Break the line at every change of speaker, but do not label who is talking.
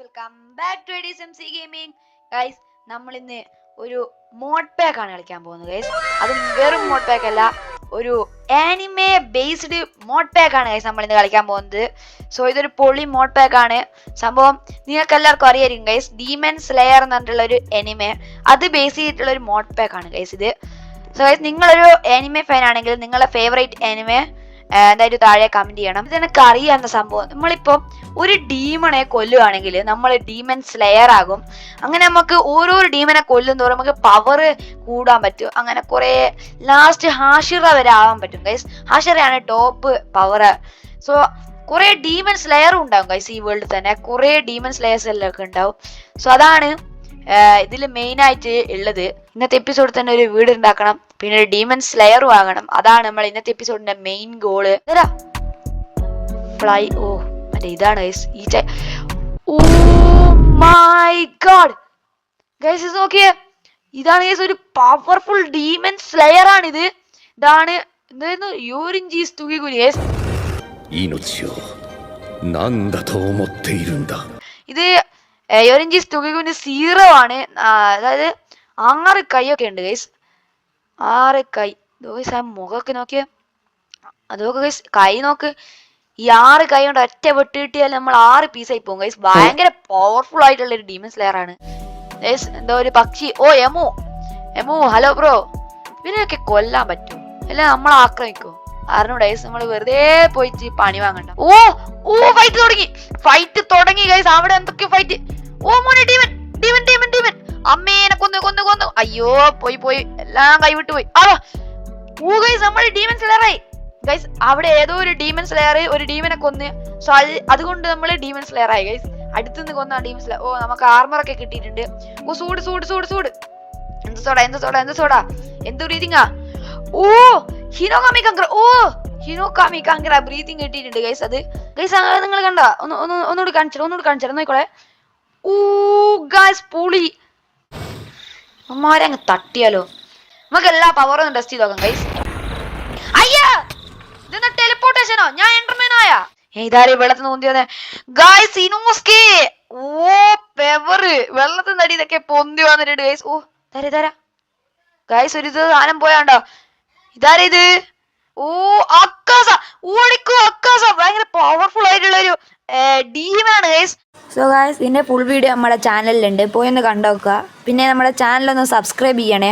Welcome back to ADMC gaming. Guys, നമ്മൾ ഇന്ന് ഒരു മോഡ് പാക്ക് ആണ് കളിക്കാൻ പോകുന്നത്. ഗൈസ്, അത് വെറും മോഡ് പാക്ക് അല്ല, ഒരു ആനിമെ ബേസ്ഡ് മോഡ് പാക്ക് ആണ് ഗൈസ് നമ്മൾ ഇന്ന് കളിക്കാൻ പോകുന്നത്. സോ ഇതൊരു പൊളി മോഡ് പാക്ക് ആണ്. സംഭവം നിങ്ങൾക്ക് എല്ലാവർക്കും അറിയായിരിക്കും ഗൈസ്, ഡീമൻ സ്ലെയർ എന്ന് പറഞ്ഞിട്ടുള്ള ഒരു എനിമെ, അത് ബേസ് ചെയ്തിട്ടുള്ള ഒരു മോഡ് പാക്ക് ആണ് ഗൈസ് ഇത്. സോ ഗൈസ്, നിങ്ങളൊരു എനിമെ ഫാൻ ആണെങ്കിൽ നിങ്ങളുടെ ഫേവറേറ്റ് എനിമെ എന്തായാലും താഴെ കമന്റ് ചെയ്യണം. ഇതെനിക്ക് അറിയാവുന്ന സംഭവം, നമ്മളിപ്പോൾ ഒരു ഡീമണെ കൊല്ലുകയാണെങ്കിൽ നമ്മൾ ഡീമൻ സ്ലെയർ ആകും. അങ്ങനെ നമുക്ക് ഓരോ ഡീമനെ കൊല്ലും തോറും നമുക്ക് പവർ കൂടാൻ പറ്റും. അങ്ങനെ കുറെ ലാസ്റ്റ് ഹാഷിറ വരെ ആവാൻ പറ്റും ഗൈസ്. ഹാഷിറയാണ് ടോപ്പ് പവർ. സോ കുറെ ഡീമൻ സ്ലെയറും ഉണ്ടാവും ഗൈസ് ഈ വേൾഡിൽ തന്നെ. കുറെ ഡീമൻ സ്ലെയേഴ്സ് എല്ലാം ഒക്കെ ഉണ്ടാവും. സോ അതാണ് ഇതിൽ മെയിൻ ആയിട്ട് ഉള്ളത്. ഇന്നത്തെ എപ്പിസോഡിൽ തന്നെ ഒരു വീട് ഉണ്ടാക്കണം, പിന്നെ ഒരു ഡീമൻ സ്ലെയറും ആകണം. അതാണ് നമ്മൾ ഇന്നത്തെ എപ്പിസോഡിന്റെ മെയിൻ ഗോള്. ഫ്ലൈ ഓ മറ്റേ ഇതാണ് ഗൈസ് ഈ ഓ മൈ ഗോഡ് ഗൈസ്, ഇത് നോക്കിയേ, ഇതാണ് ഗൈസ് ഒരു പവർഫുൾ ഡീമൻ സ്ലെയർ ആണിത്. ഇതാണ് എന്തായിരുന്നു യോറിഞ്ചീസ് തുകികുനി ഗൈസ്. ഇത് യോറിഞ്ചീസ് തുകികുനി 0 ആണ്. അതായത് 6 കൈയൊക്കെ ഉണ്ട് ഗൈസ്. 6 കൈ. ഗൈസ് ആ മുഖമൊക്കെ നോക്കിയേ, അതൊക്കെ ഗൈസ് കൈ നോക്ക്. ഈ 6 കൈ കൊണ്ട് ഒറ്റ വെട്ട് കിട്ടിയാൽ നമ്മൾ 6 പീസായി പോകും ഗൈസ്. ഭയങ്കര പവർഫുൾ ആയിട്ടുള്ള ഒരു ഡീമൻ സ്ലെയർ ആണ് ഗൈസ്. എന്തോ ഒരു പക്ഷി. ഓ എമു, എമു ഹലോ ബ്രോ. ഇവരെയൊക്കെ കൊല്ലാൻ പറ്റും അല്ല നമ്മൾ ആക്രമിക്കോ? അറിഞ്ഞൂടെ ഗൈസ്, നമ്മൾ വെറുതെ പോയിട്ട് പണി വാങ്ങണ്ട. ഓ ഓ ഫൈറ്റ് തുടങ്ങി ഗൈസ്. അവിടെ എന്തൊക്കെ ഫൈറ്റ്. ഓ മോനെ ഡീമൻ ഡീമൻ ഡീമൻ ഡീമൻ. അമ്മേനെ കൊന്നു കൊന്നു കൊന്നു. അയ്യോ പോയി എല്ലാം കൈവിട്ട് പോയി. ഓ ഗൈസ്, നമ്മൾ ഡീമൻ സ്ലെയർ ആയി ഗൈസ്. അവിടെ ഏതോ ഒരു ഡീമൻ സ്ലെയർ ഒരു ഡീമനെ കൊന്ന്. സോ അതുകൊണ്ട് നമ്മൾ ഡീമൻ സ്ലെയർ ആയി ഗൈസ്. അടുത്തുനിന്ന് കൊന്ന ഡീമൻ സ്ലെയർ. ഓ നമുക്ക് ആർമറൊക്കെ കിട്ടിയിട്ടുണ്ട്. ഓ സൂട് സൂട് സൂട് സൂട്. എന്ത് സോഡ എന്ത് സോഡ എന്ത് സോഡ എന്ത് ബ്രീതിങ്ങാ. ഓ ഹിനോകാമി കങ്കറ. ഓ ഹിനോകാമി കങ്കറ ബ്രീതിങ് കിട്ടിയിട്ടുണ്ട് ഗൈസ്. അത് ഗൈസ് നിങ്ങൾ കണ്ട ഒന്നുകൂടി കാണിച്ചാൽ നോക്കോളെ. ഓ ഗൈസ് പൊളി. അമ്മാരെ അങ്ങ് തട്ടിയാലോ. നമുക്ക് എല്ലാ പവറും ടെസ്റ്റ് ചെയ്ത് നോക്കാം ഗൈസ്. അയ്യാ ഇതെന്താ ടെലിപ്പോർട്ടേഷനോ? ഞാൻ എൻഡർമാനായ ഇതാരെ വെള്ളത്തിൽ നിന്ന് പൊന്തി ഗൈസ്. ഇനോസ്കേ. ഓ പെവറ് വെള്ളത്തിൽ നിന്ന് ഇതൊക്കെ പൊന്തി വന്നിട്ടുണ്ട് ഗൈസ്. ഓ തരാ ഗൈസ്, ഒരു സാധനം പോയാണ്ടോ. ഇതാരാ ഇത്? ഓ അക്കാസ. ഓടിക്കോ അക്കാസ. ഭയങ്കര പവർഫുൾ ആയിട്ടുള്ള ഒരു ഡീമാണ് ഗൈസ്. സോ ഗൈസ്, ഇതിന്റെ ഫുൾ വീഡിയോ നമ്മുടെ ചാനലിലുണ്ട്, പോയി ഒന്ന് കണ്ടു നോക്കുക. പിന്നെ നമ്മുടെ ചാനലൊന്ന് സബ്സ്ക്രൈബ് ചെയ്യണേ.